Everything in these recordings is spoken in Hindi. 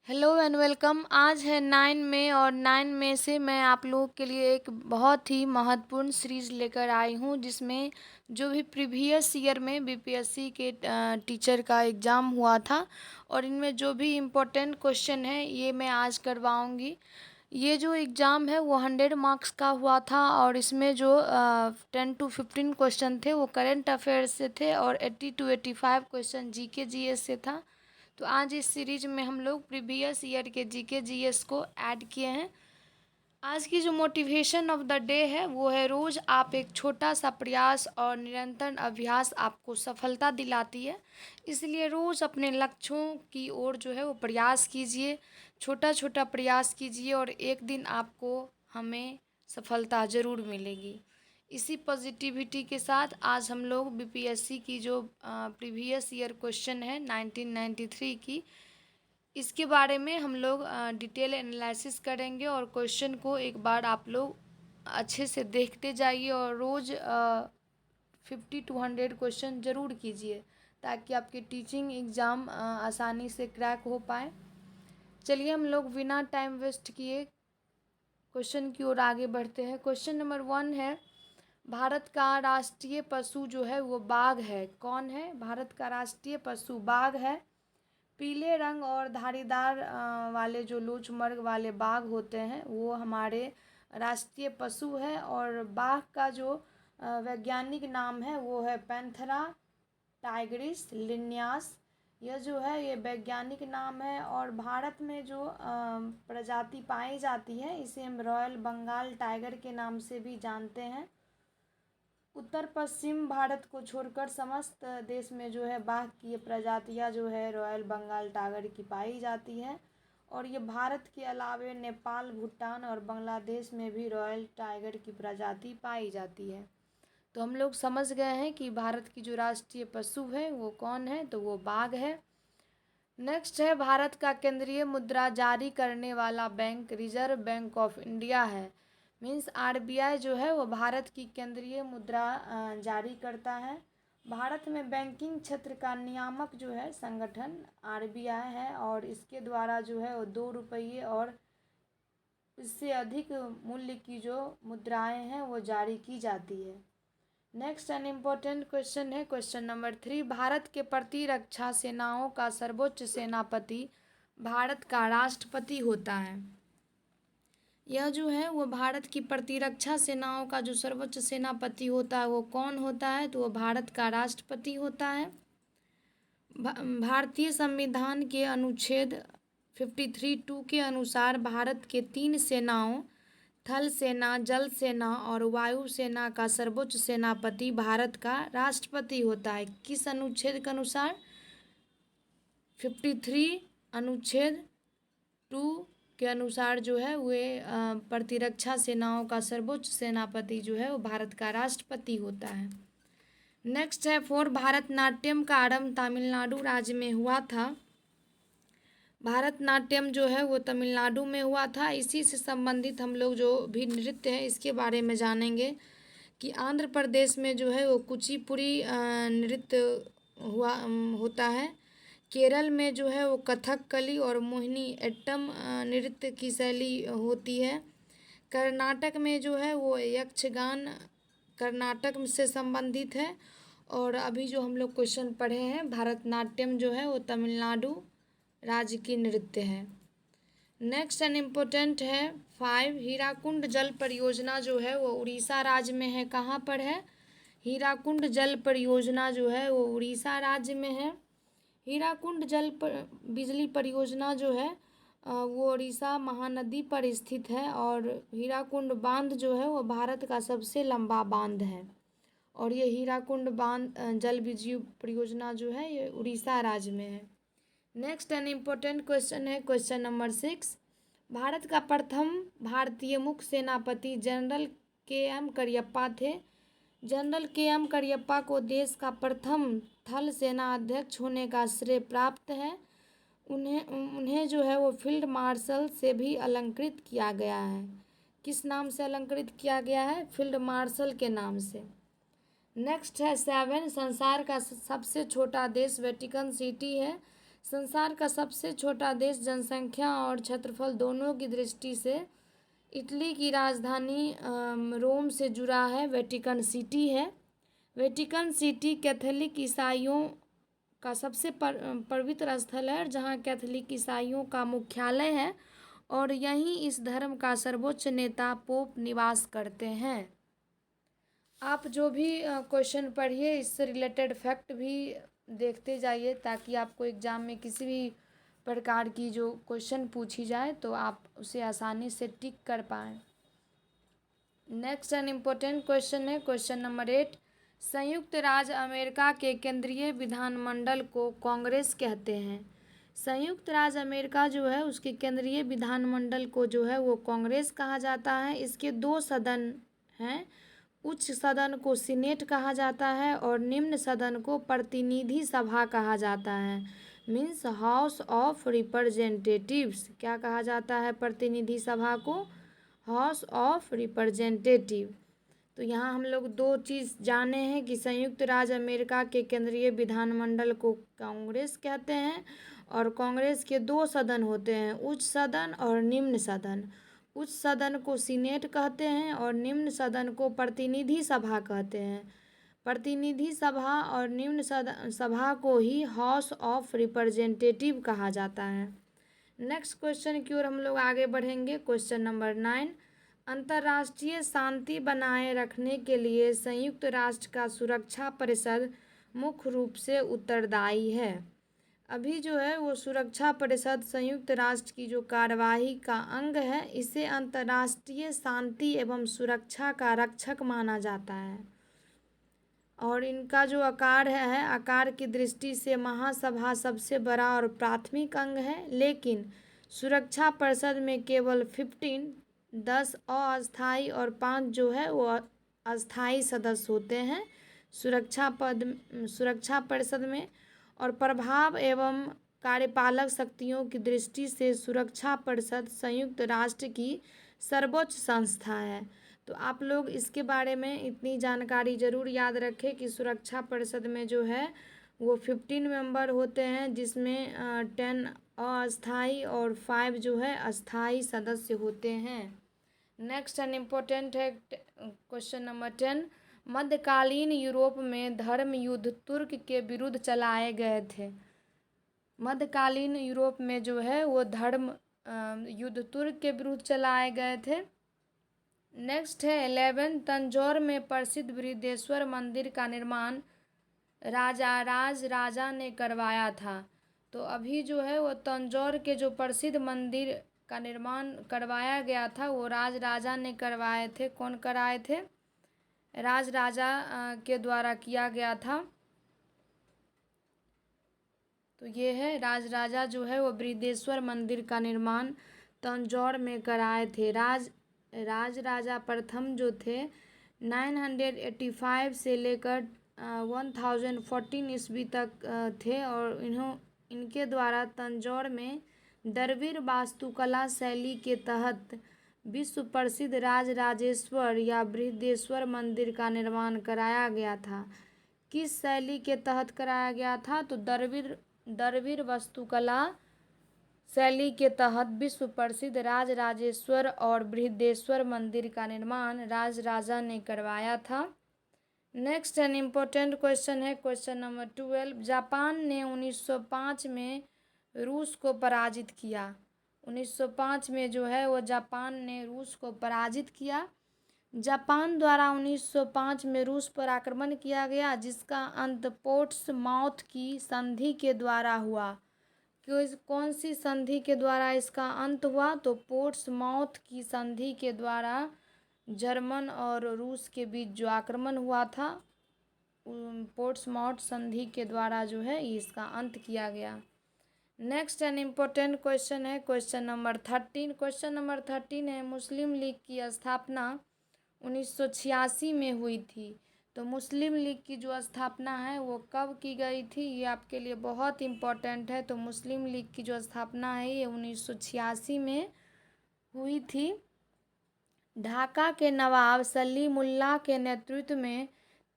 Hello and welcome. आज है 9 मई और 9 मई से मैं आप लोगों के लिए एक बहुत ही महत्वपूर्ण सीरीज़ लेकर आई हूँ, जिसमें जो भी प्रीवियस ईयर में बीपीएससी के टीचर का एग्ज़ाम हुआ था और इनमें जो भी इम्पोर्टेंट क्वेश्चन है ये मैं आज करवाऊँगी। ये जो एग्ज़ाम है वो 100 मार्क्स का हुआ था और इसमें जो 10 to 15 क्वेश्चन थे वो करंट अफेयर्स से थे और 80 to 85 क्वेश्चन जीके जीएस से था। तो आज इस सीरीज में हम लोग प्रीवियस ईयर के जीके जीएस को ऐड किए हैं। आज की जो मोटिवेशन ऑफ द डे है वो है, रोज़ आप एक छोटा सा प्रयास और निरंतर अभ्यास आपको सफलता दिलाती है। इसलिए रोज़ अपने लक्ष्यों की ओर जो है वो प्रयास कीजिए, छोटा छोटा प्रयास कीजिए और एक दिन आपको हमें सफलता ज़रूर मिलेगी। इसी पॉजिटिविटी के साथ आज हम लोग बीपीएससी की जो प्रीवियस ईयर क्वेश्चन है 1993 की, इसके बारे में हम लोग डिटेल एनालिसिस करेंगे और क्वेश्चन को एक बार आप लोग अच्छे से देखते जाइए और रोज़ 50 to 100 क्वेश्चन ज़रूर कीजिए ताकि आपके टीचिंग एग्ज़ाम आसानी से क्रैक हो पाए। चलिए हम लोग बिना टाइम वेस्ट किए क्वेश्चन की ओर आगे बढ़ते हैं। क्वेश्चन नंबर 1 है, भारत का राष्ट्रीय पशु जो है वो बाघ है। कौन है? भारत का राष्ट्रीय पशु बाघ है। पीले रंग और धारीदार वाले जो लोचमर्ग वाले बाघ होते हैं वो हमारे राष्ट्रीय पशु है और बाघ का जो वैज्ञानिक नाम है वो है पैंथेरा टाइग्रिस लिनियास। यह जो है ये वैज्ञानिक नाम है और भारत में जो प्रजाति पाई जाती है इसे हम रॉयल बंगाल टाइगर के नाम से भी जानते हैं। उत्तर पश्चिम भारत को छोड़कर समस्त देश में जो है बाघ की ये प्रजातियाँ जो है रॉयल बंगाल टाइगर की पाई जाती है और ये भारत के अलावे नेपाल, भूटान और बांग्लादेश में भी रॉयल टाइगर की प्रजाति पाई जाती है। तो हम लोग समझ गए हैं कि भारत की जो राष्ट्रीय पशु है वो कौन है, तो वो बाघ है। नेक्स्ट है, भारत का केंद्रीय मुद्रा जारी करने वाला bank reserve bank of India है। मीन्स आरबीआई जो है वो भारत की केंद्रीय मुद्रा जारी करता है। भारत में बैंकिंग क्षेत्र का नियामक जो है संगठन आरबीआई है और इसके द्वारा जो है वो 2 रुपये और इससे अधिक मूल्य की जो मुद्राएं हैं वो जारी की जाती है। नेक्स्ट एन इम्पोर्टेंट क्वेश्चन है क्वेश्चन नंबर 3, भारत के प्रतिरक्षा सेनाओं का सर्वोच्च सेनापति भारत का राष्ट्रपति होता है। यह जो है वो भारत की प्रतिरक्षा सेनाओं का जो सर्वोच्च सेनापति होता है वो कौन होता है, तो वो भारत का राष्ट्रपति होता है। भारतीय संविधान के अनुच्छेद 53(2) के अनुसार भारत के 3 सेनाओं थल सेना, जल सेना और वायु सेना का सर्वोच्च सेनापति भारत का राष्ट्रपति होता है। किस अनुच्छेद के अनुसार? 53 अनुच्छेद 2 के अनुसार जो है वे प्रतिरक्षा सेनाओं का सर्वोच्च सेनापति जो है वो भारत का राष्ट्रपति होता है। नेक्स्ट है 4, भारतनाट्यम का आरंभ तमिलनाडु राज्य में हुआ था। भारतनाट्यम जो है वो तमिलनाडु में हुआ था। इसी से संबंधित हम लोग जो भी नृत्य है इसके बारे में जानेंगे कि आंध्र प्रदेश में जो है वो कुचिपुड़ी नृत्य होता है। केरल में जो है वो कथकली और मोहिनी एट्टम नृत्य की शैली होती है। कर्नाटक में जो है वो यक्षगान कर्नाटक से संबंधित है और अभी जो हम लोग क्वेश्चन पढ़े हैं भारतनाट्यम जो है वो तमिलनाडु राज्य की नृत्य है। नेक्स्ट एंड इम्पोर्टेंट है 5, हीराकुंड जल परियोजना जो है वो उड़ीसा राज्य में है। कहाँ पर है? हीराकुंड जल परियोजना जो है वो उड़ीसा राज्य में है। हीराकुंड बिजली परियोजना जो है वो उड़ीसा महानदी पर स्थित है और हीराकुंड बांध जो है वो भारत का सबसे लंबा बांध है और ये हीराकुंड बांध जल बिजली परियोजना जो है ये उड़ीसा राज्य में है। नेक्स्ट एन इम्पोर्टेंट क्वेश्चन है क्वेश्चन नंबर 6, भारत का प्रथम भारतीय मुख्य सेनापति जनरल के.एम. करियप्पा थे। General KM. करियप्पा को देश का प्रथम थल सेना अध्यक्ष होने का श्रेय प्राप्त है। उन्हें जो है वो फील्ड मार्शल से भी अलंकृत किया गया है। किस नाम से अलंकृत किया गया है? फील्ड मार्शल के नाम से। नेक्स्ट है 7, संसार का सबसे छोटा देश वेटिकन सिटी है। संसार का सबसे छोटा देश जनसंख्या और क्षेत्रफल दोनों की दृष्टि से इटली की राजधानी रोम से जुड़ा है, वेटिकन सिटी है। वेटिकन सिटी कैथोलिक ईसाइयों का सबसे पवित्र स्थल है, जहाँ कैथोलिक ईसाइयों का मुख्यालय है और यहीं इस धर्म का सर्वोच्च नेता पोप निवास करते हैं। आप जो भी क्वेश्चन पढ़िए इससे रिलेटेड फैक्ट भी देखते जाइए, ताकि आपको एग्ज़ाम में किसी भी प्रकार की जो क्वेश्चन पूछी जाए तो आप उसे आसानी से टिक कर पाएँ। नेक्स्ट एन इम्पोर्टेंट क्वेश्चन है क्वेश्चन नंबर 8। संयुक्त राज्य अमेरिका के केंद्रीय विधानमंडल को कांग्रेस कहते हैं। संयुक्त राज्य अमेरिका जो है उसके केंद्रीय विधानमंडल को जो है वो कांग्रेस कहा जाता है। इसके 2 सदन हैं। उच्च सदन को सीनेट कहा जाता है और निम्न सदन को प्रतिनिधि सभा कहा जाता है, मीन्स हाउस ऑफ रिप्रेजेंटेटिव्स। क्या कहा जाता है प्रतिनिधि सभा को? House of representative. तो यहाँ हम लोग 2 चीज़ जाने हैं कि संयुक्त राज्य अमेरिका के केंद्रीय विधानमंडल को कांग्रेस कहते हैं और कांग्रेस के 2 सदन होते हैं, उच्च सदन और निम्न सदन। उच्च सदन को सीनेट कहते हैं और निम्न सदन को प्रतिनिधि सभा कहते हैं। प्रतिनिधि सभा और निम्न सभा को ही हाउस ऑफ रिप्रेजेंटेटिव कहा जाता है। नेक्स्ट क्वेश्चन की ओर हम लोग आगे बढ़ेंगे। Question number 9। अंतर्राष्ट्रीय शांति बनाए रखने के लिए संयुक्त राष्ट्र का सुरक्षा परिषद मुख्य रूप से उत्तरदायी है। अभी जो है वो सुरक्षा परिषद संयुक्त राष्ट्र की जो कार्यवाही का अंग है, इसे अंतर्राष्ट्रीय शांति एवं सुरक्षा का रक्षक माना जाता है और इनका जो आकार है, आकार की दृष्टि से महासभा सबसे बड़ा और प्राथमिक अंग है। लेकिन सुरक्षा परिषद में केवल 10 अस्थायी और 5 जो है वो अस्थायी सदस्य होते हैं सुरक्षा परिषद में। और प्रभाव एवं कार्यपालक शक्तियों की दृष्टि से सुरक्षा परिषद संयुक्त राष्ट्र की सर्वोच्च संस्था है। तो आप लोग इसके बारे में इतनी जानकारी ज़रूर याद रखें कि सुरक्षा परिषद में जो है वो 15 मेंबर होते हैं, जिसमें 10 अस्थायी और 5 जो है अस्थायी सदस्य होते हैं। नेक्स्ट एन इम्पोर्टेंट है क्वेश्चन नंबर 10। मध्यकालीन यूरोप में धर्म युद्ध तुर्क के विरुद्ध चलाए गए थे। मध्यकालीन यूरोप में जो है वो धर्म युद्ध तुर्क के विरुद्ध चलाए गए थे। नेक्स्ट है 11। तंजौर में प्रसिद्ध बृहदेश्वर मंदिर का निर्माण राजा ने करवाया था। तो अभी जो है वो तंजौर के जो प्रसिद्ध मंदिर का निर्माण करवाया गया था वो राजा ने करवाए थे। कौन कराए थे? राजा के द्वारा किया गया था। तो ये है राजा जो है वो बृहदेश्वर मंदिर का निर्माण तंजौर में कराए थे। राजा प्रथम जो थे 985 से लेकर 1014 ईस्वी तक थे और इनके द्वारा तंजौर में द्रविड़ वास्तुकला शैली के तहत विश्व प्रसिद्ध राजराजेश्वर या बृहदेश्वर मंदिर का निर्माण कराया गया था। किस शैली के तहत कराया गया था? तो द्रविड़ वास्तुकला शैली के तहत विश्व प्रसिद्ध राजराजेश्वर और बृहदेश्वर मंदिर का निर्माण राजा ने करवाया था। नेक्स्ट एन इम्पोर्टेंट क्वेश्चन है क्वेश्चन नंबर 12। जापान ने 1905 में रूस को पराजित किया। 1905 में जो है वो जापान ने रूस को पराजित किया। जापान द्वारा 1905 में रूस पर आक्रमण किया गया, जिसका अंत पोर्ट्समाउथ की संधि के द्वारा हुआ। कौन सी संधि के द्वारा इसका अंत हुआ? तो पोर्ट्समाउथ की संधि के द्वारा जर्मन और रूस के बीच जो आक्रमण हुआ था, पोर्ट्समाउथ संधि के द्वारा जो है इसका अंत किया गया। नेक्स्ट एन इम्पोर्टेंट क्वेश्चन है क्वेश्चन नंबर 13। क्वेश्चन नंबर 13 है मुस्लिम लीग की स्थापना 1986 में हुई थी। तो मुस्लिम लीग की जो स्थापना है वो कब की गई थी, ये आपके लिए बहुत इम्पोर्टेंट है। तो मुस्लिम लीग की जो स्थापना है ये 1986 में हुई थी। ढाका के नवाब सलीमुल्लाह के नेतृत्व में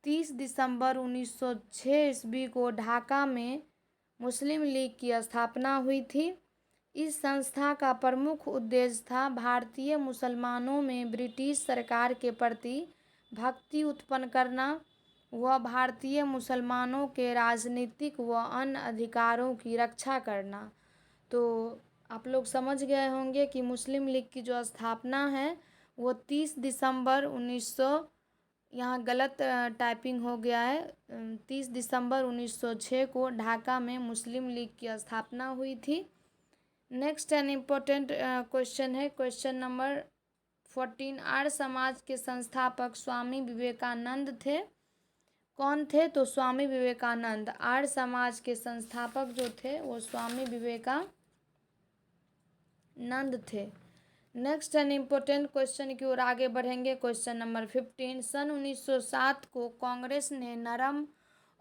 30 दिसंबर 1906 ईस्वी को ढाका में मुस्लिम लीग की स्थापना हुई थी। इस संस्था का प्रमुख उद्देश्य था भारतीय मुसलमानों में ब्रिटिश सरकार के प्रति भक्ति उत्पन्न करना व भारतीय मुसलमानों के राजनीतिक व अन्य अधिकारों की रक्षा करना। तो आप लोग समझ गए होंगे कि मुस्लिम लीग की जो स्थापना है वो 30 दिसंबर 1900, यहाँ गलत टाइपिंग हो गया है, 30 दिसंबर 1906 को ढाका में मुस्लिम लीग की स्थापना हुई थी। नेक्स्ट एन इम्पोर्टेंट क्वेश्चन है, क्वेश्चन नंबर 14। आर्य समाज के संस्थापक स्वामी विवेकानंद थे। कौन थे? तो स्वामी विवेकानंद। आर्य समाज के संस्थापक जो थे वो स्वामी विवेकानंद थे। नेक्स्ट एन इम्पोर्टेंट क्वेश्चन की ओर आगे बढ़ेंगे, क्वेश्चन नंबर 15। सन 1907 को कांग्रेस ने नरम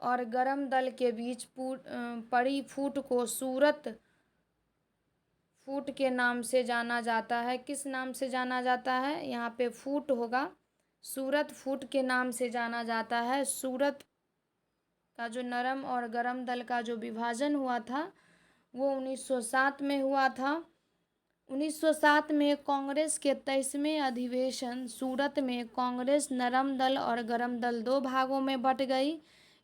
और गरम दल के बीच पड़ी फूट को सूरत फूट के नाम से जाना जाता है। किस नाम से जाना जाता है? यहाँ पे फूट होगा, सूरत फूट के नाम से जाना जाता है। सूरत का जो नरम और गरम दल का जो विभाजन हुआ था वो 1907 में हुआ था। 1907 में कांग्रेस के 23वें अधिवेशन सूरत में कांग्रेस नरम दल और गरम दल दो भागों में बट गई।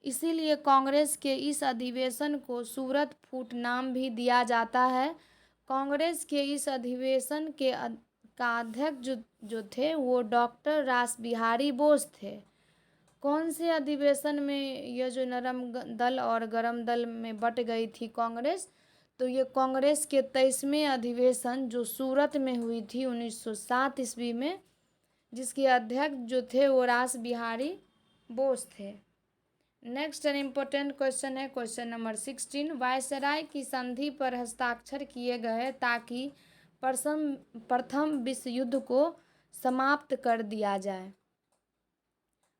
इसीलिए कांग्रेस के इस अधिवेशन को सूरत फूट नाम भी दिया जाता है। कांग्रेस के इस अधिवेशन का अध्यक्ष जो थे वो डॉक्टर रासबिहारी बोस थे। कौन से अधिवेशन में ये जो नरम दल और गरम दल में बट गई थी कांग्रेस? तो ये कांग्रेस के 23वें अधिवेशन जो सूरत में हुई थी 1907 ईस्वी में, जिसके अध्यक्ष जो थे वो रासबिहारी बोस थे। नेक्स्ट एन इम्पोर्टेंट क्वेश्चन है, क्वेश्चन नंबर 16। वायसराय की संधि पर हस्ताक्षर किए गए ताकि प्रथम विश्व युद्ध को समाप्त कर दिया जाए।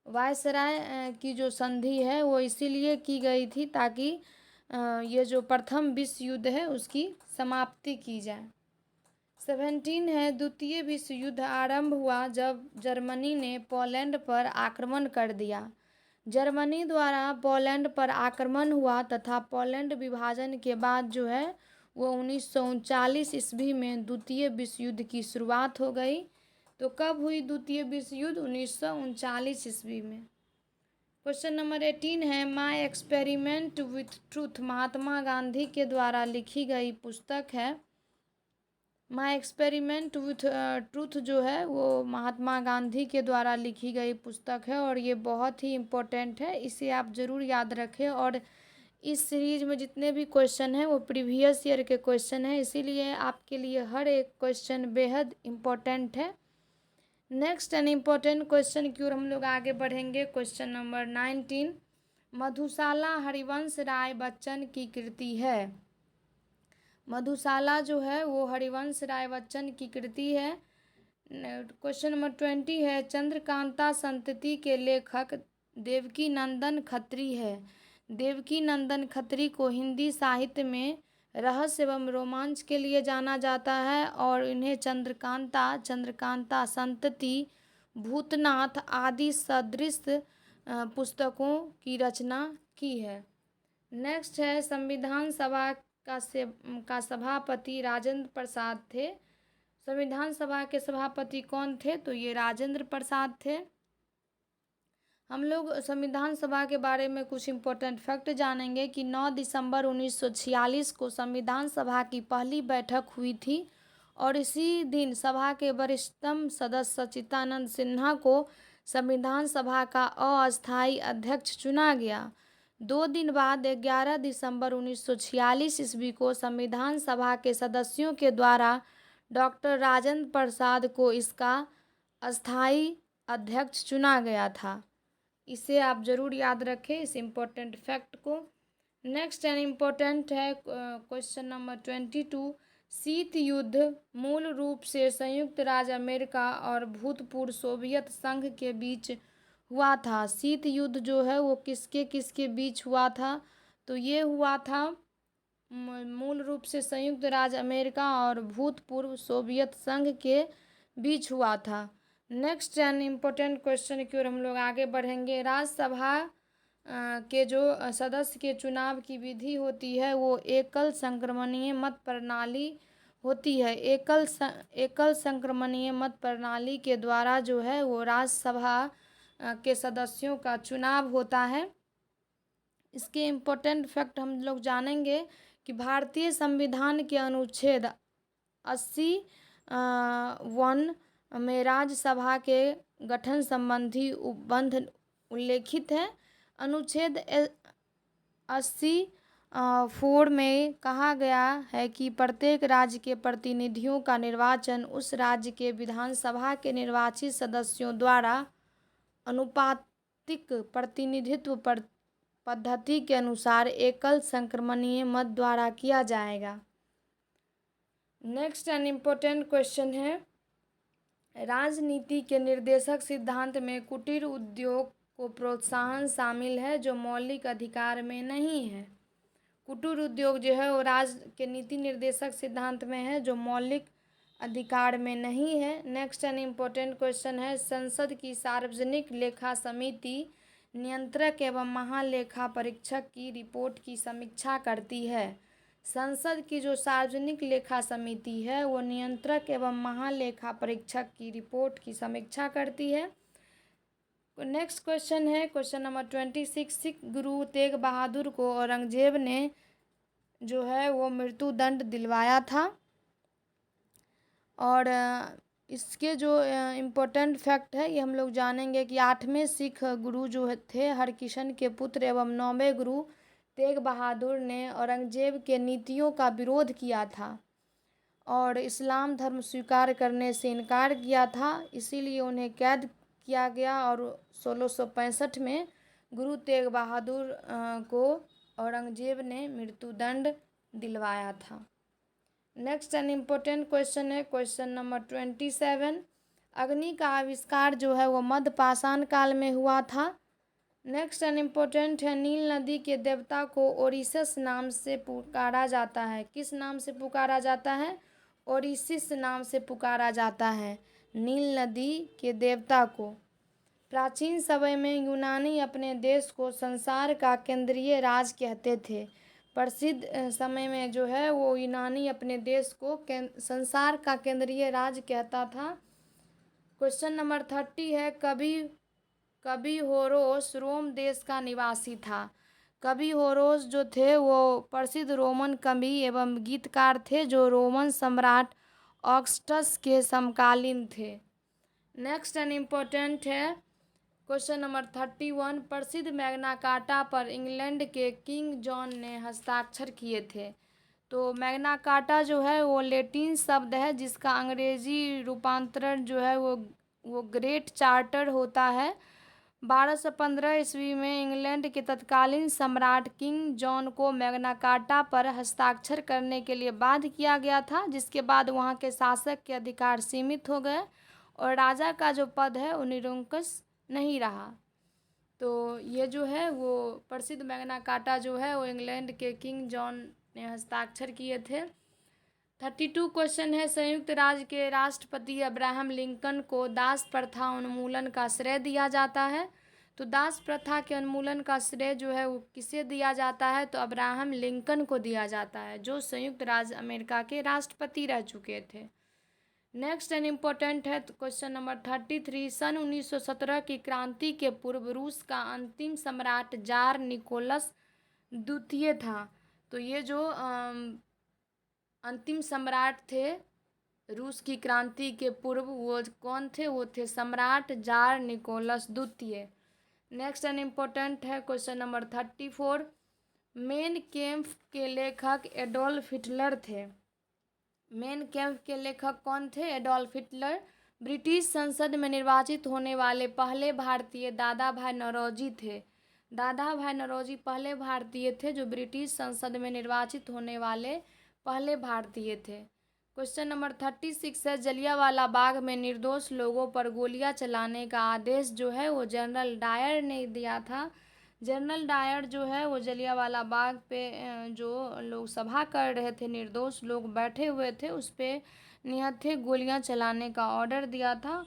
वायसराय की जो संधि है वो इसीलिए की गई थी ताकि ये जो प्रथम विश्व युद्ध है उसकी समाप्ति की जाए। 17 है, द्वितीय विश्व युद्ध आरंभ हुआ जब जर्मनी ने पोलैंड पर आक्रमण कर दिया। जर्मनी द्वारा पोलैंड पर आक्रमण हुआ तथा पोलैंड विभाजन के बाद जो है वो 1939 ईस्वी में द्वितीय विश्व युद्ध की शुरुआत हो गई। तो कब हुई द्वितीय विश्व युद्ध? 1939 ईस्वी में। क्वेश्चन नंबर 18 है, my experiment with truth Mahatma Gandhi के द्वारा लिखी गई पुस्तक है। माय एक्सपेरिमेंट विथ ट्रूथ जो है वो महात्मा गांधी के द्वारा लिखी गई पुस्तक है और ये बहुत ही इम्पोर्टेंट है, इसे आप ज़रूर याद रखें। और इस सीरीज में जितने भी क्वेश्चन हैं वो प्रीवियस ईयर के क्वेश्चन हैं, इसीलिए आपके लिए हर एक क्वेश्चन बेहद इम्पोर्टेंट है। नेक्स्ट एन इम्पोर्टेंट क्वेश्चन की ओर हम लोग आगे बढ़ेंगे, क्वेश्चन नंबर 19। मधुशाला हरिवंश राय बच्चन की कृति है। मधुशाला जो है वो हरिवंश राय बच्चन की कृति है। क्वेश्चन नंबर 20 है, चंद्रकांता संतति के लेखक देवकी नंदन खत्री है। देवकी नंदन खत्री को हिंदी साहित्य में रहस्य एवं रोमांच के लिए जाना जाता है और इन्हें चंद्रकांता संतति, भूतनाथ आदि सदृश पुस्तकों की रचना की है। नेक्स्ट है, संविधान सभा का सभापति राजेंद्र प्रसाद थे। संविधान सभा के सभापति कौन थे? तो ये राजेंद्र प्रसाद थे। हम लोग संविधान सभा के बारे में कुछ इम्पोर्टेंट फैक्ट जानेंगे कि 9 दिसंबर 1946 को संविधान सभा की पहली बैठक हुई थी और इसी दिन सभा के वरिष्ठतम सदस्य सच्चिदानंद सिन्हा को संविधान सभा का अस्थायी अध्यक्ष चुना गया। 2 दिन बाद 11 दिसंबर 1946 ईस्वी को संविधान सभा के सदस्यों के द्वारा डॉक्टर राजेंद्र प्रसाद को इसका अस्थायी अध्यक्ष चुना गया था। इसे आप ज़रूर याद रखें, इस इम्पोर्टेंट फैक्ट को। नेक्स्ट एन इम्पोर्टेंट है क्वेश्चन नंबर 22। शीत युद्ध मूल रूप से संयुक्त राज्य अमेरिका और भूतपूर्व सोवियत संघ के बीच हुआ था। शीत युद्ध जो है वो किसके बीच हुआ था? तो ये हुआ था मूल रूप से संयुक्त राज्य अमेरिका और भूतपूर्व सोवियत संघ के बीच हुआ था। नेक्स्ट एन इम्पोर्टेंट क्वेश्चन की ओर हम लोग आगे बढ़ेंगे। राज्यसभा के जो सदस्य के चुनाव की विधि होती है वो एकल संक्रमणीय मत प्रणाली होती है। एकल संक्रमणीय मत प्रणाली के द्वारा जो है वो राज्यसभा के सदस्यों का चुनाव होता है। इसके इम्पोर्टेंट फैक्ट हम लोग जानेंगे कि भारतीय संविधान के अनुच्छेद 80 में राज्यसभा के गठन संबंधी उपबंध उल्लेखित है। अनुच्छेद 80 में कहा गया है कि प्रत्येक राज्य के प्रतिनिधियों का निर्वाचन उस राज्य के विधानसभा के निर्वाचित सदस्यों द्वारा अनुपातिक प्रतिनिधित्व पद्धति के अनुसार एकल संक्रमणीय मत द्वारा किया जाएगा। नेक्स्ट एन इम्पोर्टेंट क्वेश्चन है, राजनीति के निर्देशक सिद्धांत में कुटीर उद्योग को प्रोत्साहन शामिल है जो मौलिक अधिकार में नहीं है। कुटीर उद्योग जो है वो राज्य के नीति निर्देशक सिद्धांत में है जो मौलिक अधिकार में नहीं है। नेक्स्ट एन इम्पोर्टेंट क्वेश्चन है, संसद की सार्वजनिक लेखा समिति नियंत्रक एवं महालेखा परीक्षक की रिपोर्ट की समीक्षा करती है। संसद की जो सार्वजनिक लेखा समिति है वो नियंत्रक एवं महालेखा परीक्षक की रिपोर्ट की समीक्षा करती है। नेक्स्ट क्वेश्चन है क्वेश्चन नंबर 26, सिख गुरु तेग बहादुर को औरंगजेब ने जो है वो मृत्यु दंड दिलवाया था। और इसके जो इम्पोर्टेंट फैक्ट है ये हम लोग जानेंगे कि 8वें सिख गुरु जो थे हरकिशन के पुत्र एवं 9वें गुरु तेग बहादुर ने औरंगजेब के नीतियों का विरोध किया था और इस्लाम धर्म स्वीकार करने से इनकार किया था, इसीलिए उन्हें कैद किया गया और 1665 में गुरु तेग बहादुर को औरंगजेब ने मृत्युदंड दिलवाया था। नेक्स्ट एन इम्पोर्टेंट क्वेश्चन है क्वेश्चन नंबर 27, अग्नि का आविष्कार जो है वो मध्य पाषाण काल में हुआ था। नेक्स्ट एन इम्पोर्टेंट है, नील नदी के देवता को ओरिसिस नाम से पुकारा जाता है। किस नाम से पुकारा जाता है? ओरिसिस नाम से पुकारा जाता है नील नदी के देवता को। प्राचीन समय में यूनानी अपने देश को संसार का केंद्रीय राज कहते थे। प्रसिद्ध समय में जो है वो यूनानी अपने देश को संसार का केंद्रीय राज कहता था। क्वेश्चन नंबर 30 है, कवि होरोस रोम देश का निवासी था। कवि होरोस जो थे वो प्रसिद्ध रोमन कवि एवं गीतकार थे जो रोमन सम्राट ऑगस्टस के समकालीन थे। नेक्स्ट एन इम्पोर्टेंट है क्वेश्चन नंबर 31, प्रसिद्ध मैग्ना कार्टा पर इंग्लैंड के किंग जॉन ने हस्ताक्षर किए थे। तो मैग्ना कार्टा जो है वो लैटिन शब्द है जिसका अंग्रेजी रूपांतरण जो है वो ग्रेट चार्टर होता है। 1215 ईस्वी में इंग्लैंड के तत्कालीन सम्राट किंग जॉन को मैग्ना कार्टा पर हस्ताक्षर करने के लिए बाध्य किया गया था, जिसके बाद वहाँ के शासक के अधिकार सीमित हो गए और राजा का जो पद है वो निरंकुश नहीं रहा। तो ये जो है वो प्रसिद्ध मैग्ना कार्टा जो है वो इंग्लैंड के किंग जॉन ने हस्ताक्षर किए थे। 32 क्वेश्चन है, संयुक्त राज्य के राष्ट्रपति अब्राहम लिंकन को दास प्रथा उन्मूलन का श्रेय दिया जाता है। तो दास प्रथा के उन्मूलन का श्रेय जो है वो किसे दिया जाता है? तो अब्राहम लिंकन को दिया जाता है जो संयुक्त राज्य अमेरिका के राष्ट्रपति रह चुके थे। नेक्स्ट एन इम्पोर्टेंट है क्वेश्चन नंबर 33, सन 1917 की क्रांति के पूर्व रूस का अंतिम सम्राट जार निकोलस द्वितीय था। तो ये जो अंतिम सम्राट थे रूस की क्रांति के पूर्व वो कौन थे? वो थे सम्राट जार निकोलस द्वितीय। नेक्स्ट एन इम्पोर्टेंट है क्वेश्चन नंबर 34, मेन कैम्प के लेखक एडोल्फ हिटलर थे। मेन कैम्प के लेखक कौन थे? Adolf Hitler. ब्रिटिश संसद में निर्वाचित होने वाले पहले भारतीय दादा भाई नौरोजी थे। दादा भाई नौरोजी पहले भारतीय थे जो ब्रिटिश संसद में निर्वाचित होने वाले पहले भारतीय थे। क्वेश्चन नंबर 36 है, जलियांवाला बाग में निर्दोष लोगों पर गोलियां चलाने का आदेश जो है वो जनरल डायर ने दिया था। जनरल डायर जो है वो जलियांवाला बाग पे जो लोग सभा कर रहे थे, निर्दोष लोग बैठे हुए थे, उस पर निहत्थे गोलियां चलाने का ऑर्डर दिया था।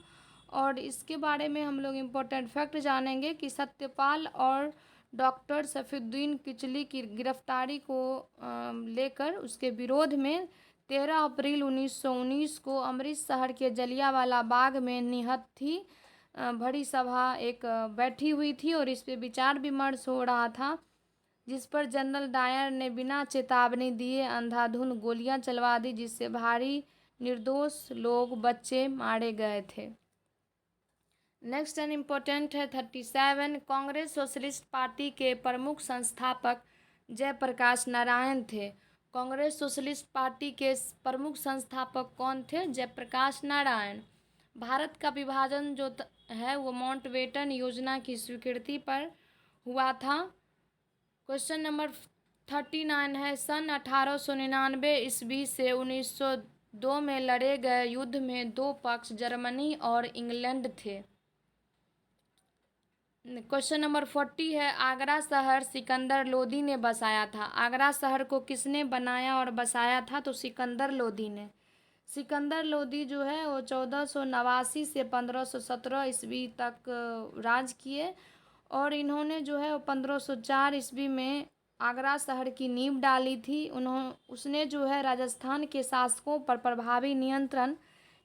और इसके बारे में हम लोग इम्पोर्टेंट फैक्ट जानेंगे कि सत्यपाल और डॉक्टर सफीउद्दीन किचली की गिरफ्तारी को लेकर उसके विरोध में 13 अप्रैल 1919 को अमृतसर के जलियांवाला बाग में निहत्थी बड़ी सभा बैठी हुई थी और इस पे विचार विमर्श हो रहा था, जिस पर जनरल डायर ने बिना चेतावनी दिए अंधाधुंध गोलियां चलवा दी, जिससे भारी निर्दोष लोग बच्चे मारे गए थे। नेक्स्ट एंड इम्पोर्टेंट है 37। कांग्रेस सोशलिस्ट पार्टी के प्रमुख संस्थापक जयप्रकाश नारायण थे। कांग्रेस सोशलिस्ट पार्टी के प्रमुख संस्थापक कौन थे? जयप्रकाश नारायण। भारत का विभाजन जो है वो माउंटबेटन योजना की स्वीकृति पर हुआ था। क्वेश्चन नंबर 39 है, सन 1899 ईस्वी से 1902 में लड़े गए युद्ध में दो पक्ष जर्मनी और इंग्लैंड थे। क्वेश्चन नंबर 40 है, आगरा शहर सिकंदर लोदी ने बसाया था। आगरा शहर को किसने बनाया और बसाया था? तो सिकंदर लोदी ने। सिकंदर लोदी जो है वो 1489 से 1517 ईस्वी तक राज किए और इन्होंने जो है वो 1504 ईस्वी में आगरा शहर की नींव डाली थी। उसने जो है राजस्थान के शासकों पर प्रभावी नियंत्रण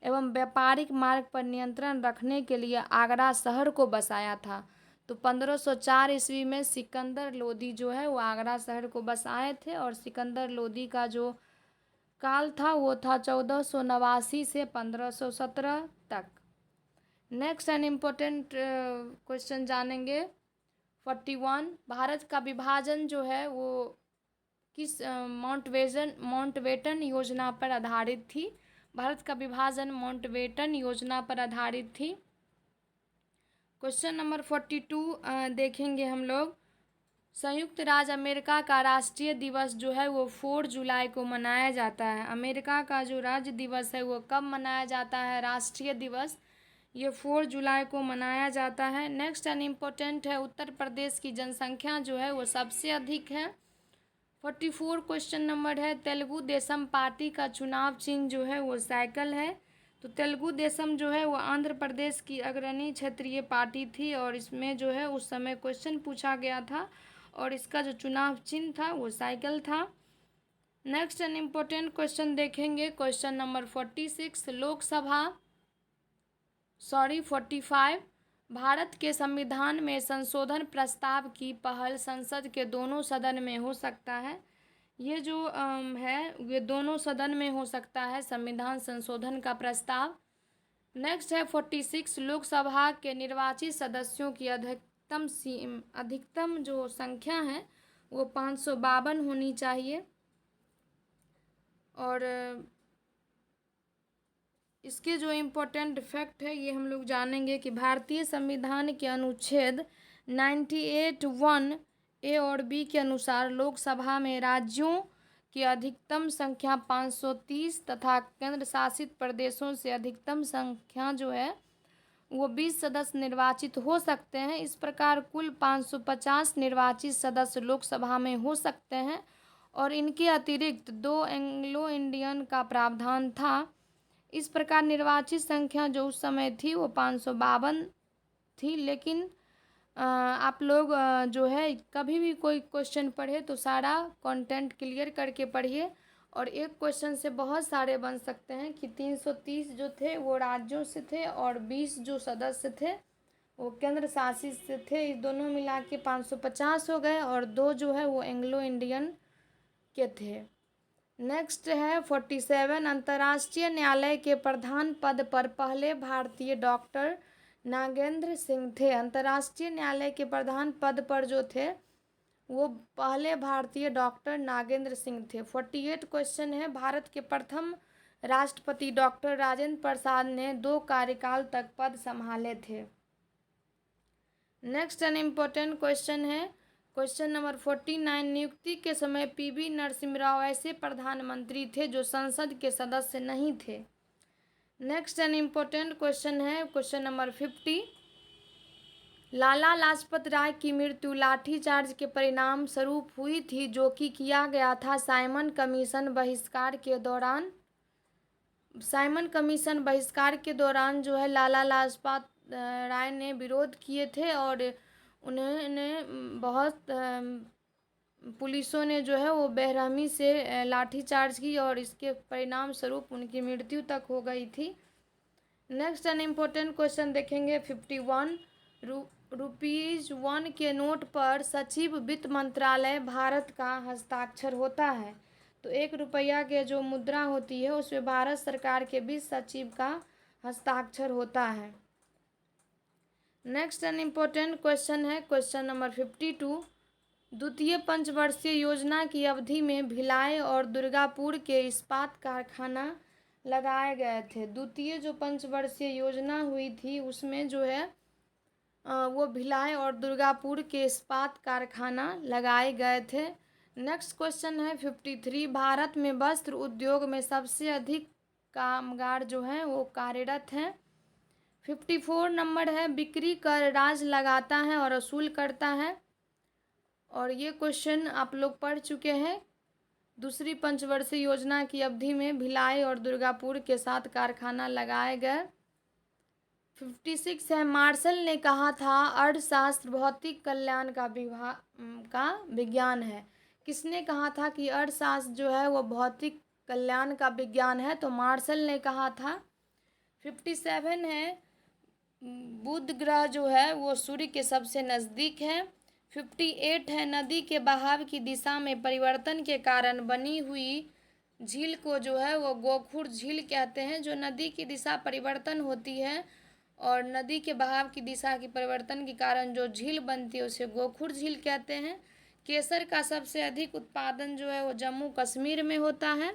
एवं व्यापारिक मार्ग पर नियंत्रण रखने के लिए आगरा शहर को बसाया था। तो 1504 ईस्वी में सिकंदर लोदी जो है वो आगरा शहर को बसाए थे और सिकंदर लोदी का जो काल था वो था 1489 से 1517 तक। नेक्स्ट एंड इम्पोर्टेंट क्वेश्चन जानेंगे 41। भारत का विभाजन जो है वो किस माउंटबेटन योजना पर आधारित थी? भारत का विभाजन माउंटबेटन योजना पर आधारित थी। क्वेश्चन नंबर 42 देखेंगे हम लोग। संयुक्त राज्य अमेरिका का राष्ट्रीय दिवस जो है वो 4 जुलाई को मनाया जाता है। अमेरिका का जो राज्य दिवस है वो कब मनाया जाता है? राष्ट्रीय दिवस ये 4 जुलाई को मनाया जाता है। नेक्स्ट एंड इम्पोर्टेंट है, उत्तर प्रदेश की जनसंख्या जो है वो सबसे अधिक है। 44 क्वेश्चन नंबर है, तेलुगु देशम पार्टी का चुनाव चिन्ह जो है वो साइकिल है। तो तेलुगु देशम जो है वो आंध्र प्रदेश की अग्रणी क्षेत्रीय पार्टी थी और इसमें जो है उस समय क्वेश्चन पूछा गया था और इसका जो चुनाव चिन्ह था वो साइकिल था। नेक्स्ट एंड इम्पोर्टेंट क्वेश्चन देखेंगे क्वेश्चन नंबर 46। 45। भारत के संविधान में संशोधन प्रस्ताव की पहल संसद के दोनों सदन में हो सकता है। ये जो है ये दोनों सदन में हो सकता है संविधान संशोधन का प्रस्ताव। नेक्स्ट है 46। लोकसभा के निर्वाचित सदस्यों की अधिकतम जो संख्या है वो 552 होनी चाहिए और इसके जो इम्पोर्टेंट फैक्ट है ये हम लोग जानेंगे कि भारतीय संविधान के अनुच्छेद 98(1) ए और बी के अनुसार लोकसभा में राज्यों की अधिकतम संख्या 530 तथा केंद्र शासित प्रदेशों से अधिकतम संख्या जो है वो 20 सदस्य निर्वाचित हो सकते हैं। इस प्रकार कुल 550 निर्वाचित सदस्य लोकसभा में हो सकते हैं और इनके अतिरिक्त 2 एंग्लो इंडियन का प्रावधान था। इस प्रकार निर्वाचित संख्या जो उस समय थी वो 552 थी। लेकिन आप लोग जो है कभी भी कोई क्वेश्चन पढ़े तो सारा कंटेंट क्लियर करके पढ़िए और एक क्वेश्चन से बहुत सारे बन सकते हैं कि 330 जो थे वो राज्यों से थे और 20 जो सदस्य थे वो केंद्र शासित से थे। इस दोनों मिला के 550 हो गए और 2 जो है वो एंग्लो इंडियन के थे। नेक्स्ट है 47। अंतर्राष्ट्रीय न्यायालय के प्रधान पद पर पहले भारतीय डॉक्टर नागेंद्र सिंह थे। अंतर्राष्ट्रीय न्यायालय के प्रधान पद पर जो थे वो पहले भारतीय डॉक्टर नागेंद्र सिंह थे। 48 क्वेश्चन है, भारत के प्रथम राष्ट्रपति डॉक्टर राजेंद्र प्रसाद ने 2 कार्यकाल तक पद संभाले थे। नेक्स्ट एन इम्पोर्टेंट क्वेश्चन है क्वेश्चन नंबर 49। नियुक्ति के समय पीवी नरसिम्हा राव ऐसे प्रधानमंत्री थे जो संसद के सदस्य नहीं थे। नेक्स्ट एन इम्पोर्टेंट क्वेश्चन है क्वेश्चन नंबर 50। लाला लाजपत राय की मृत्यु लाठीचार्ज के परिणाम स्वरूप हुई थी जो कि किया गया था साइमन कमीशन बहिष्कार के दौरान। साइमन कमीशन बहिष्कार के दौरान जो है लाला लाजपत राय ने विरोध किए थे और उन्होंने बहुत पुलिसों ने जो है वो बेरहमी से लाठीचार्ज की और इसके परिणाम स्वरूप उनकी मृत्यु तक हो गई थी। नेक्स्ट एन इम्पोर्टेंट क्वेश्चन देखेंगे 51। ₹1 के नोट पर सचिव वित्त मंत्रालय भारत का हस्ताक्षर होता है। तो 1 रुपया के जो मुद्रा होती है उसमें भारत सरकार के वित्त सचिव का हस्ताक्षर होता है। नेक्स्ट एन इम्पोर्टेंट क्वेश्चन है क्वेश्चन नंबर 52। द्वितीय पंचवर्षीय योजना की अवधि में भिलाई और दुर्गापुर के इस्पात कारखाना लगाए गए थे। द्वितीय जो पंचवर्षीय योजना हुई थी उसमें जो है वो भिलाई और दुर्गापुर के इस्पात कारखाना लगाए गए थे। नेक्स्ट क्वेश्चन है 53। भारत में वस्त्र उद्योग में सबसे अधिक कामगार जो हैं वो कार्यरत हैं। 54 नंबर है बिक्री कर राज्य लगाता है और वसूल करता है। और ये क्वेश्चन आप लोग पढ़ चुके हैं। दूसरी पंचवर्षीय योजना की अवधि में भिलाई और दुर्गापुर के साथ कारखाना लगाए गए। 56 है मार्शल ने कहा था अर्थशास्त्र भौतिक कल्याण का विज्ञान है। किसने कहा था कि अर्थशास्त्र जो है वो भौतिक कल्याण का विज्ञान है? तो मार्शल ने कहा था। 57 है बुध ग्रह जो है वो सूर्य के सबसे नज़दीक है। 58 है नदी के बहाव की दिशा में परिवर्तन के कारण बनी हुई झील को जो है वो गोखुर झील कहते हैं। जो नदी की दिशा परिवर्तन होती है और नदी के बहाव की दिशा की परिवर्तन के कारण जो झील बनती है उसे गोखुर झील कहते हैं। केसर का सबसे अधिक उत्पादन जो है वो जम्मू कश्मीर में होता है।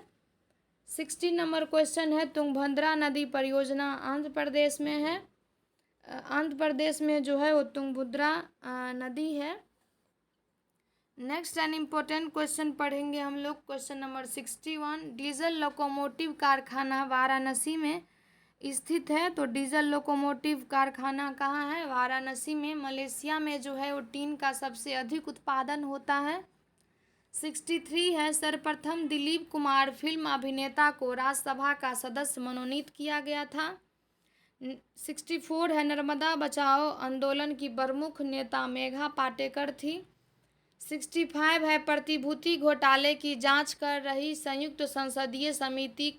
60 नंबर क्वेश्चन है तुंगभद्रा नदी परियोजना आंध्र प्रदेश में है। आंध्र प्रदेश में जो है वो तुंगभद्रा नदी है। नेक्स्ट एन इम्पोर्टेंट क्वेश्चन पढ़ेंगे हम लोग क्वेश्चन नंबर 61। डीजल लोकोमोटिव कारखाना वाराणसी में स्थित है। तो डीजल लोकोमोटिव कारखाना कहाँ है? वाराणसी में। मलेशिया में जो है वो टीन का सबसे अधिक उत्पादन होता है। 63 है सर्वप्रथम दिलीप कुमार फिल्म अभिनेता को राज्यसभा का सदस्य मनोनीत किया गया था। 64 है नर्मदा बचाओ आंदोलन की प्रमुख नेता मेघा पाटेकर थी। 65 है प्रतिभूति घोटाले की जांच कर रही संयुक्त संसदीय समिति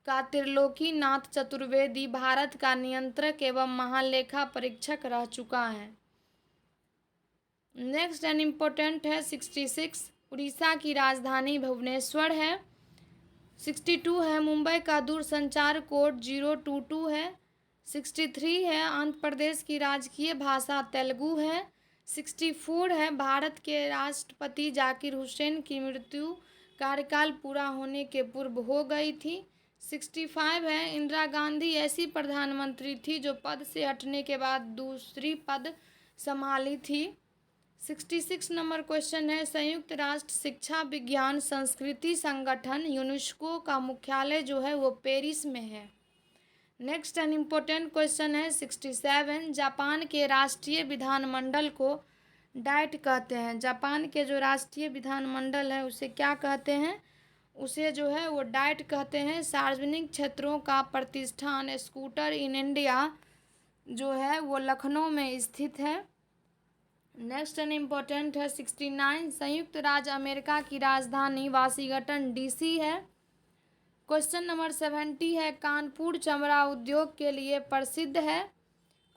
का त्रिलोकीनाथ चतुर्वेदी भारत का नियंत्रक एवं महालेखा परीक्षक रह चुका है। नेक्स्ट एन इम्पोर्टेंट है 66 उड़ीसा की राजधानी भुवनेश्वर है। 62 है मुंबई का दूरसंचार कोड 022 है। 63 है आंध्र प्रदेश की राजकीय भाषा तेलुगु है। 64 है भारत के राष्ट्रपति जाकिर हुसैन की मृत्यु कार्यकाल पूरा होने के पूर्व हो गई थी। 65 है इंदिरा गांधी ऐसी प्रधानमंत्री थी जो पद से हटने के बाद दूसरी पद संभाली थी। 66 नंबर क्वेश्चन है संयुक्त राष्ट्र शिक्षा विज्ञान संस्कृति संगठन यूनेस्को का मुख्यालय जो है वो पेरिस में है। नेक्स्ट एन इम्पोर्टेंट क्वेश्चन है 67 जापान के राष्ट्रीय विधानमंडल को डाइट कहते हैं। जापान के जो राष्ट्रीय विधानमंडल है उसे क्या कहते हैं? उसे जो है वो डाइट कहते हैं। सार्वजनिक क्षेत्रों का प्रतिष्ठान स्कूटर इन इंडिया जो है वो लखनऊ में स्थित है। नेक्स्ट एन इम्पोर्टेंट है 69 संयुक्त राज्य अमेरिका की राजधानी वाशिंगटन डीसी है। क्वेश्चन नंबर 70 है कानपुर चमड़ा उद्योग के लिए प्रसिद्ध है।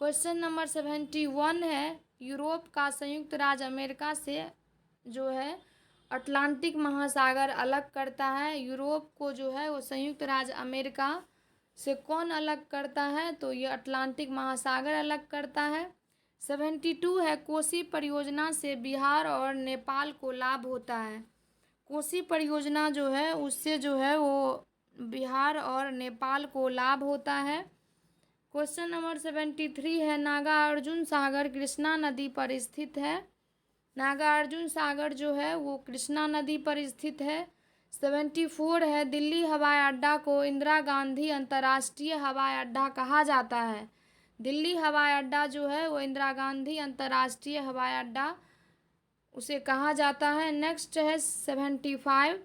क्वेश्चन नंबर 71 है यूरोप का संयुक्त राज्य अमेरिका से जो है अटलांटिक महासागर अलग करता है। यूरोप को जो है वो संयुक्त राज्य अमेरिका से कौन अलग करता है? तो ये अटलांटिक महासागर अलग करता है। 72 है कोसी परियोजना से बिहार और नेपाल को लाभ होता है। कोसी परियोजना जो है उससे जो है वो बिहार और नेपाल को लाभ होता है। क्वेश्चन नंबर 73 है नागार्जुन सागर कृष्णा नदी पर स्थित है। नागार्जुन सागर जो है वो कृष्णा नदी पर स्थित है। 74 है दिल्ली हवाई अड्डा को इंदिरा गांधी अंतर्राष्ट्रीय हवाई अड्डा कहा जाता है। दिल्ली हवाई अड्डा जो है वो इंदिरा गांधी अंतर्राष्ट्रीय हवाई अड्डा उसे कहा जाता है। नेक्स्ट है 75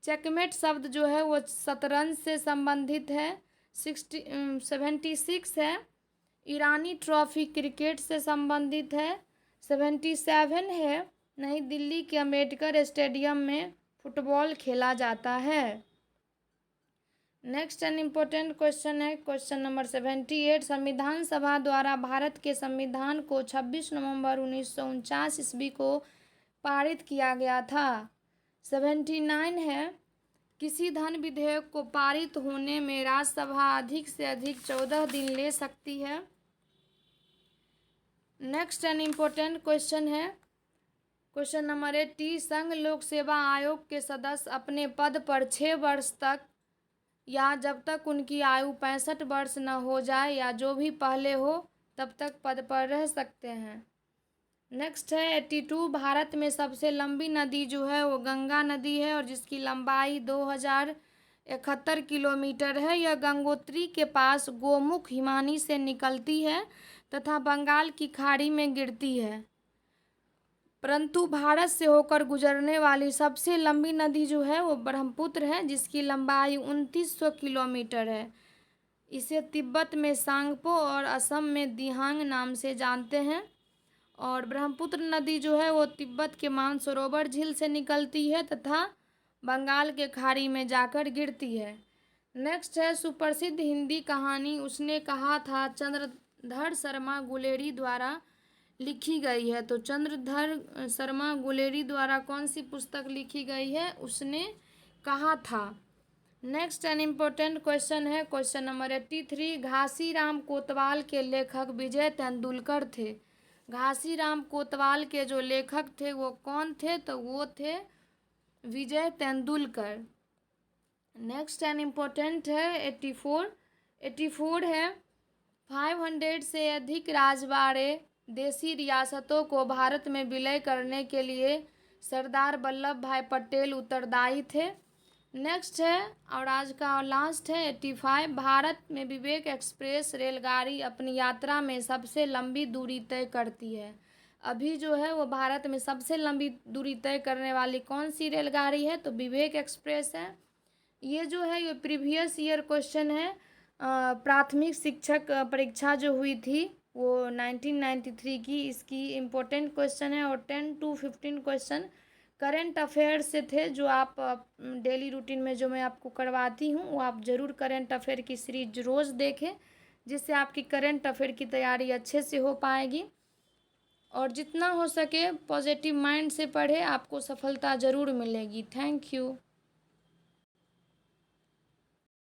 चेकमेट शब्द जो है वो शतरंज से संबंधित है। 76 है ईरानी ट्रॉफी क्रिकेट से संबंधित है। 77 है, नई दिल्ली के अम्बेडकर स्टेडियम में फुटबॉल खेला जाता है। नेक्स्ट एन इम्पोर्टेंट क्वेश्चन है क्वेश्चन नंबर 78। संविधान सभा द्वारा भारत के संविधान को 26 नवंबर 1949 ईस्वी को पारित किया गया था। 79 है, किसी धन विधेयक को पारित होने में राज्यसभा अधिक से अधिक 14 दिन ले सकती है। नेक्स्ट एन इम्पोर्टेंट क्वेश्चन है क्वेश्चन नंबर 80। संघ लोक सेवा आयोग के सदस्य अपने पद पर 6 वर्ष तक या जब तक उनकी आयु 65 वर्ष न हो जाए या जो भी पहले हो तब तक पद पर रह सकते हैं। नेक्स्ट है 82। भारत में सबसे लंबी नदी जो है वो गंगा नदी है और जिसकी लंबाई 2071 किलोमीटर है। यह गंगोत्री के पास गोमुख हिमानी से निकलती है तथा बंगाल की खाड़ी में गिरती है। परंतु भारत से होकर गुजरने वाली सबसे लंबी नदी जो है वो ब्रह्मपुत्र है, जिसकी लंबाई 2900 किलोमीटर है। इसे तिब्बत में सांगपो और असम में दिहांग नाम से जानते हैं। और ब्रह्मपुत्र नदी जो है वो तिब्बत के मानसरोवर झील से निकलती है तथा बंगाल के खाड़ी में जाकर गिरती है। नेक्स्ट है सुप्रसिद्ध हिंदी कहानी उसने कहा था चंद्रधर शर्मा गुलेरी द्वारा लिखी गई है। तो चंद्रधर शर्मा गुलेरी द्वारा कौन सी पुस्तक लिखी गई है? उसने कहा था। नेक्स्ट एन इम्पोर्टेंट क्वेश्चन है क्वेश्चन नंबर 83। घासीराम कोतवाल के लेखक विजय तेंदुलकर थे। घासीराम कोतवाल के जो लेखक थे वो कौन थे? तो वो थे विजय तेंदुलकर। नेक्स्ट एन इम्पोर्टेंट है 84 है 500 से अधिक राजवाड़े देसी रियासतों को भारत में विलय करने के लिए सरदार वल्लभ भाई पटेल उत्तरदायी थे। नेक्स्ट है और आज का लास्ट है 85। भारत में विवेक एक्सप्रेस रेलगाड़ी अपनी यात्रा में सबसे लंबी दूरी तय करती है। अभी जो है वो भारत में सबसे लंबी दूरी तय करने वाली कौन सी रेलगाड़ी है? तो विवेक एक्सप्रेस है। ये जो है ये प्रीवियस ईयर क्वेश्चन है। प्राथमिक शिक्षक परीक्षा जो हुई थी वो 1993 की, इसकी इम्पोर्टेंट क्वेश्चन है। और 10 to 15 क्वेश्चन करेंट अफेयर से थे जो आप डेली रूटीन में जो मैं आपको करवाती हूँ वो आप ज़रूर करेंट अफेयर की सीरीज रोज़ देखें, जिससे आपकी करेंट अफेयर की तैयारी अच्छे से हो पाएगी। और जितना हो सके पॉजिटिव माइंड से पढ़े, आपको सफलता ज़रूर मिलेगी। Thank you.